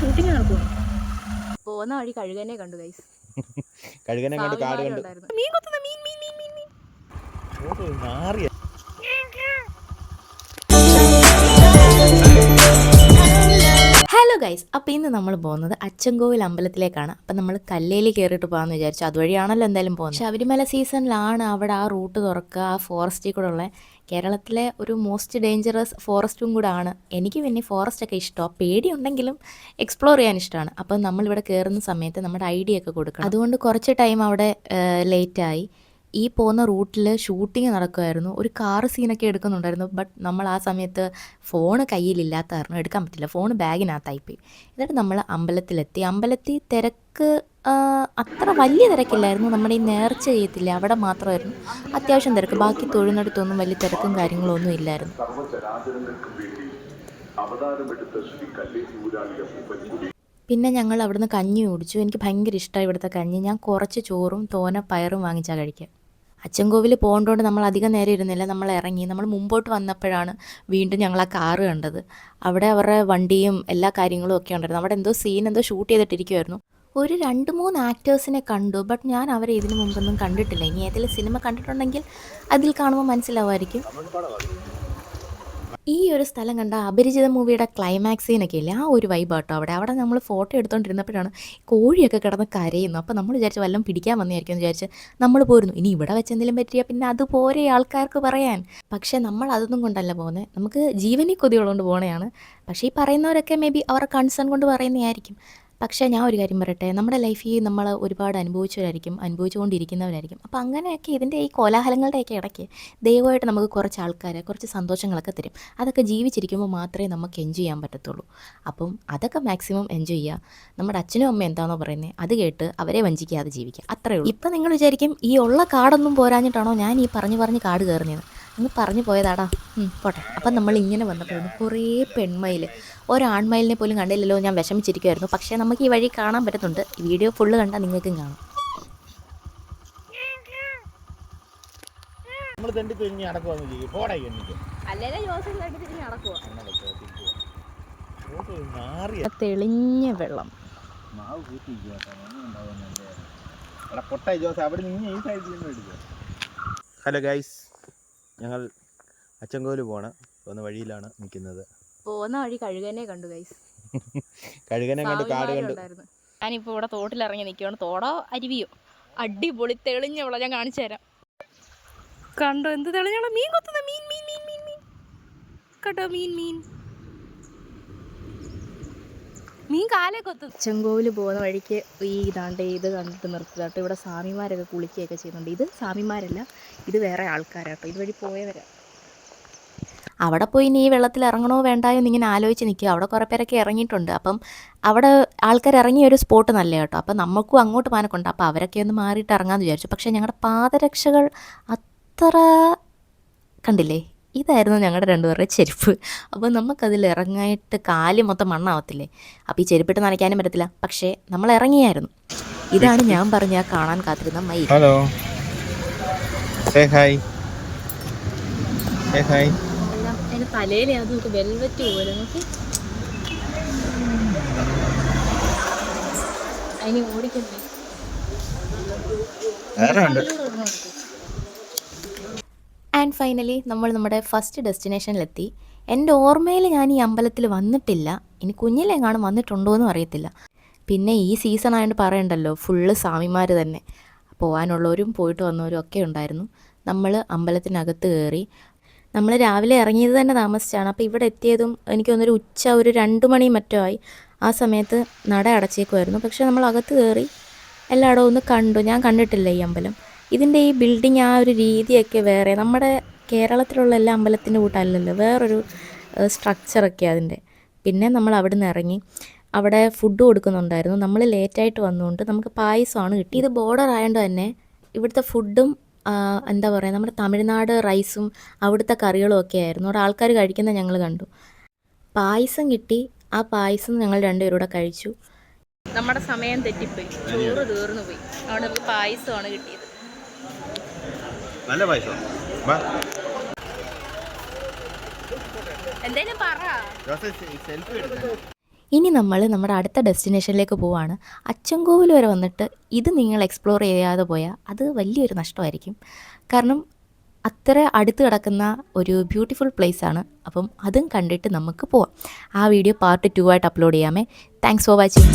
Shooting നടക്കുമോ? പോകുന്ന വഴി കഴുകനെ കണ്ടു ഗൈസ്. കഴുകനെ കണ്ട് കാട് കണ്ടു. മീൻ കൊത്തുന്ന മീൻ മീൻ മീൻ മീൻ മീൻ. ഹലോ ഗൈസ്, അപ്പോൾ ഇന്ന് നമ്മൾ പോകുന്നത് അച്ചൻകോവിൽ അമ്പലത്തിലേക്കാണ്. അപ്പം നമ്മൾ കല്ലേലി കയറിയിട്ട് പോകാമെന്ന് വിചാരിച്ചു. അതുവഴിയാണല്ലോ എന്തായാലും പോകുന്നത്. ശബരിമല സീസണിലാണ് അവിടെ ആ റൂട്ട് തുറക്കുക, ആ ഫോറസ്റ്റിൽ കൂടെ ഉള്ള കേരളത്തിലെ ഒരു മോസ്റ്റ് ഡേഞ്ചറസ് ഫോറസ്റ്റും കൂടെ ആണ്. എനിക്ക് പിന്നെ ഫോറസ്റ്റൊക്കെ ഇഷ്ടമാണ്, പേടിയുണ്ടെങ്കിലും എക്സ്പ്ലോർ ചെയ്യാൻ ഇഷ്ടമാണ്. അപ്പം നമ്മളിവിടെ കയറുന്ന സമയത്ത് നമ്മുടെ ഐഡിയ ഒക്കെ കൊടുക്കണം. അതുകൊണ്ട് കുറച്ച് ടൈം അവിടെ ലേറ്റായി. ഈ പോകുന്ന റൂട്ടിൽ ഷൂട്ടിങ് നടക്കുമായിരുന്നു. ഒരു കാർ സീനൊക്കെ എടുക്കുന്നുണ്ടായിരുന്നു. ബട്ട് നമ്മൾ ആ സമയത്ത് ഫോണ് കയ്യിലില്ലാത്ത കാരണം എടുക്കാൻ പറ്റില്ല. ഫോൺ ബാഗിനകത്തായിപ്പോയി. എന്നിട്ട് നമ്മൾ അമ്പലത്തിലെത്തി. അമ്പലത്തിൽ തിരക്ക് അത്ര വലിയ തിരക്കില്ലായിരുന്നു. നമ്മുടെ ഈ നേർച്ച ചെയ്യത്തില്ല, അവിടെ മാത്രമായിരുന്നു അത്യാവശ്യം തിരക്ക്. ബാക്കി തൊഴുന്നിടത്തൊന്നും വലിയ തിരക്കും കാര്യങ്ങളൊന്നും ഇല്ലായിരുന്നു. പിന്നെ ഞങ്ങൾ അവിടുന്ന് കഞ്ഞി കുടിച്ചു. എനിക്ക് ഭയങ്കര ഇഷ്ടമായി ഇവിടുത്തെ കഞ്ഞി. ഞാൻ കുറച്ച് ചോറും തോന പയറും വാങ്ങിച്ചാൽ കഴിക്കുക. അച്ചൻകോവിൽ പോകേണ്ടതുകൊണ്ട് നമ്മൾ അധികം നേരം ഇരുന്നില്ല. നമ്മൾ ഇറങ്ങി. നമ്മൾ മുമ്പോട്ട് വന്നപ്പോഴാണ് വീണ്ടും ഞങ്ങൾ ആ കാറ് കണ്ടത്. അവിടെ അവരുടെ വണ്ടിയും എല്ലാ കാര്യങ്ങളും ഒക്കെ ഉണ്ടായിരുന്നു. അവിടെ എന്തോ സീൻ എന്തോ ഷൂട്ട് ചെയ്തിട്ടിരിക്കുമായിരുന്നു. ഒരു 2-3 ആക്ടേഴ്സിനെ കണ്ടു. ബട്ട് ഞാൻ അവരെ ഇതിനു മുമ്പൊന്നും കണ്ടിട്ടില്ല. ഇനി ഏതെങ്കിലും സിനിമ കണ്ടിട്ടുണ്ടെങ്കിൽ അതിൽ കാണുമ്പോൾ മനസ്സിലാവുമായിരിക്കും. ഈ ഒരു സ്ഥലം കണ്ട അപരിചിത മൂവിയുടെ ക്ലൈമാക്സ് സീനൊക്കെ ഇല്ലേ, ആ ഒരു വൈബാട്ടോ അവിടെ നമ്മൾ ഫോട്ടോ എടുത്തുകൊണ്ടിരുന്നപ്പോഴാണ് കോഴിയൊക്കെ കിടന്ന് കരയുന്നു. അപ്പോൾ നമ്മൾ വിചാരിച്ച് വല്ലതും പിടിക്കാൻ വന്നതായിരിക്കും എന്ന് വിചാരിച്ച് നമ്മൾ പോരുന്നു. ഇനി ഇവിടെ വെച്ചെന്തെങ്കിലും പറ്റിയാൽ പിന്നെ അതുപോലെ ആൾക്കാർക്ക് പറയാൻ. പക്ഷേ നമ്മൾ അതൊന്നും കൊണ്ടല്ല പോകുന്നത്. നമുക്ക് ജീവനിൽ കൊതിയുള്ളതുകൊണ്ട് പോകണതാണ്. പക്ഷേ ഈ പറയുന്നവരൊക്കെ മേ ബി അവരുടെ കൺസേൺ കൊണ്ട് പറയുന്നതായിരിക്കും. പക്ഷേ ഞാൻ ഒരു കാര്യം പറയട്ടെ, നമ്മുടെ ലൈഫിൽ നമ്മൾ ഒരുപാട് അനുഭവിച്ചുകൊണ്ടിരിക്കുന്നവരായിരിക്കും. അപ്പോൾ അങ്ങനെയൊക്കെ ഇതിൻ്റെ ഈ കോലാഹലങ്ങളുടെയൊക്കെ ഇടയ്ക്ക് ദയവായിട്ട് നമുക്ക് കുറച്ച് ആൾക്കാരെ കുറച്ച് സന്തോഷങ്ങളൊക്കെ തരും. അതൊക്കെ ജീവിച്ചിരിക്കുമ്പോൾ മാത്രമേ നമുക്ക് എൻജോയ് ചെയ്യാൻ പറ്റത്തുള്ളൂ. അപ്പം അതൊക്കെ മാക്സിമം എൻജോയ് ചെയ്യുക. നമ്മുടെ അച്ഛനും അമ്മയും എന്താണോ പറയുന്നത് അത് കേട്ട് അവരെ വഞ്ചിക്കാതെ ജീവിക്കുക, അത്രയേ ഉള്ളൂ. ഇപ്പം നിങ്ങൾ വിചാരിക്കും ഈ ഉള്ള കാടൊന്നും പോരാഞ്ഞിട്ടാണോ ഞാൻ ഈ പറഞ്ഞ് കാട് കയറുന്നത്. അങ്ങ് പറഞ്ഞു പോയതാടാ, പോട്ടെ. അപ്പം നമ്മൾ ഇങ്ങനെ വന്നപ്പോഴാണ് കുറേ പെൺമയിൽ, ഒരാൺമയിലിനെ പോലും കണ്ടില്ലല്ലോ. ഞാൻ വിഷമിച്ചിരിക്കുമായിരുന്നു. പക്ഷേ നമുക്ക് ഈ വഴി കാണാൻ പറ്റുന്നുണ്ട്. ഈ വീഡിയോ ഫുള്ള് കണ്ടാൽ നിങ്ങൾക്കും കാണാം. തെളിഞ്ഞ വെള്ളം. ഹലോ ഗൈസ്, ഞങ്ങൾ അച്ചൻകോവിൽ പോകുന്ന വഴിയിലാണ് നിൽക്കുന്നത്. പോകുന്ന വഴി കഴുകനെ കണ്ടു ഗൈസ്. കഴുകനെ കണ്ട് കാട് കണ്ടു. ഞാനിപ്പോൾ ഇവിടെ തോട്ടിലിറങ്ങി നിൽക്കുകയാണ്. തോടോ അരുവിയോ, അടിപൊളി തെളിഞ്ഞ വെള്ളം. ഞാൻ കാണിച്ചു തരാം. കണ്ടോ എന്ത് തെളിഞ്ഞ മീൻ കൊത്തുന്ന മീൻ മീൻ മീൻ മീൻ മീൻ കേട്ടോ, മീൻ മീൻ മീൻ കാലേ കൊത്തും. അച്ചൻകോവിൽ പോകുന്ന വഴിക്ക് ഈ ഇത് കണ്ടിട്ട് നിർത്തിതാട്ടോ. ഇവിടെ സ്വാമിമാരൊക്കെ കുളിക്കുകയൊക്കെ ചെയ്യുന്നുണ്ട്. ഇത് സ്വാമിമാരല്ല, ഇത് വേറെ ആൾക്കാരാട്ടോ. ഇതുവഴി പോയവരാ. അവിടെ പോയി ഇനി ഈ വെള്ളത്തിൽ ഇറങ്ങണോ വേണ്ടായോ എന്നിങ്ങനെ ആലോചിച്ച് നിൽക്കുക. അവിടെ കുറേ പേരൊക്കെ ഇറങ്ങിയിട്ടുണ്ട്. അപ്പം അവിടെ ആൾക്കാർ ഇറങ്ങിയ ഒരു സ്പോട്ട് നല്ല കേട്ടോ. അപ്പം നമുക്കും അങ്ങോട്ട് മാനക്കുണ്ട്. അപ്പോൾ അവരൊക്കെ ഒന്ന് മാറിയിട്ട് ഇറങ്ങാമെന്ന് വിചാരിച്ചു. പക്ഷേ ഞങ്ങളുടെ പാദരക്ഷകൾ അത്ര കണ്ടില്ലേ, ഇതായിരുന്നു ഞങ്ങളുടെ രണ്ടുപേരുടെ ചെരുപ്പ്. അപ്പോൾ നമുക്കതിൽ ഇറങ്ങായിട്ട് കാല് മൊത്തം മണ്ണാവത്തില്ലേ. അപ്പോൾ ഈ ചെരുപ്പിട്ട് നനയ്ക്കാനും പറ്റത്തില്ല. പക്ഷേ നമ്മൾ ഇറങ്ങിയായിരുന്നു. ഇതാണ് ഞാൻ പറഞ്ഞ കാണാൻ കാത്തിരുന്ന മയിൽ. ഹലോ, ഹേ ഹായ്, ഹേ ഹായ്. അതിൻ്റെ തലയിലെ അത് നോക്ക്, വെൽവെറ്റ് പോലെ നോക്കി. അതിന് ഓടിക്കണ്ടേ. ആൻഡ് ഫൈനലി നമ്മൾ നമ്മുടെ ഫസ്റ്റ് ഡെസ്റ്റിനേഷനിലെത്തി. എൻ്റെ ഓർമ്മയിൽ ഞാൻ ഈ അമ്പലത്തിൽ വന്നിട്ടില്ല. ഇനി കുഞ്ഞിലെങ്ങാനും വന്നിട്ടുണ്ടോ എന്നും അറിയത്തില്ല. പിന്നെ ഈ സീസൺ ആയതുകൊണ്ട് പറയണ്ടല്ലോ, ഫുള്ള് സ്വാമിമാർ തന്നെ. പോകാനുള്ളവരും പോയിട്ട് വന്നവരും ഒക്കെ ഉണ്ടായിരുന്നു. നമ്മൾ അമ്പലത്തിനകത്ത് കയറി. നമ്മൾ രാവിലെ ഇറങ്ങിയത് തന്നെ താമസിച്ചാണ്. അപ്പോൾ ഇവിടെ എത്തിയതും എനിക്ക് തോന്നുന്നൊരു ഉച്ച ഒരു 2 മണി മറ്റോ ആയി. ആ സമയത്ത് നട അടച്ചേക്കുമായിരുന്നു. പക്ഷേ നമ്മൾ അകത്ത് കയറി എല്ലായിടവും ഒന്ന് കണ്ടു. ഞാൻ കണ്ടിട്ടില്ല ഈ അമ്പലം. ഇതിൻ്റെ ഈ ബിൽഡിങ് ആ ഒരു രീതിയൊക്കെ വേറെ, നമ്മുടെ കേരളത്തിലുള്ള എല്ലാ അമ്പലത്തിൻ്റെ കൂട്ടല്ലല്ലോ, വേറൊരു സ്ട്രക്ചറൊക്കെ അതിൻ്റെ. പിന്നെ നമ്മൾ അവിടെ നിന്ന് ഇറങ്ങി. അവിടെ ഫുഡ് കൊടുക്കുന്നുണ്ടായിരുന്നു. നമ്മൾ ലേറ്റായിട്ട് വന്നുകൊണ്ട് നമുക്ക് പായസമാണ് കിട്ടി. ഇത് ബോർഡർ ആയതുകൊണ്ട് തന്നെ ഇവിടുത്തെ ഫുഡും എന്താ പറയുക, നമ്മുടെ തമിഴ്നാട് റൈസും അവിടുത്തെ കറികളും ഒക്കെ ആയിരുന്നു. അവിടെ ആൾക്കാർ കഴിക്കുന്നത് ഞങ്ങൾ കണ്ടു. പായസം കിട്ടി. ആ പായസം ഞങ്ങൾ രണ്ടുപേരൂടെ കഴിച്ചു. നമ്മുടെ സമയം തെറ്റിപ്പോയി, ചോറ് തീർന്നു പോയി. അവിടെ നമുക്ക് പായസമാണ് കിട്ടിയത്. നല്ല പായസം. എന്തായാലും പറ. ഇനി നമ്മൾ നമ്മുടെ അടുത്ത ഡെസ്റ്റിനേഷനിലേക്ക് പോവാണ്. അച്ചൻകോവിൽ വരെ വന്നിട്ട് ഇത് നിങ്ങൾ എക്സ്പ്ലോർ ചെയ്യാതെ പോയാൽ അത് വലിയൊരു നഷ്ടമായിരിക്കും. കാരണം അത്ര അടുത്ത് കിടക്കുന്ന ഒരു ബ്യൂട്ടിഫുൾ പ്ലേസാണ്. അപ്പം അതും കണ്ടിട്ട് നമുക്ക് പോവാം. ആ വീഡിയോ പാർട്ട് 2 ആയിട്ട് അപ്ലോഡ് ചെയ്യാമേ. Thanks for watching.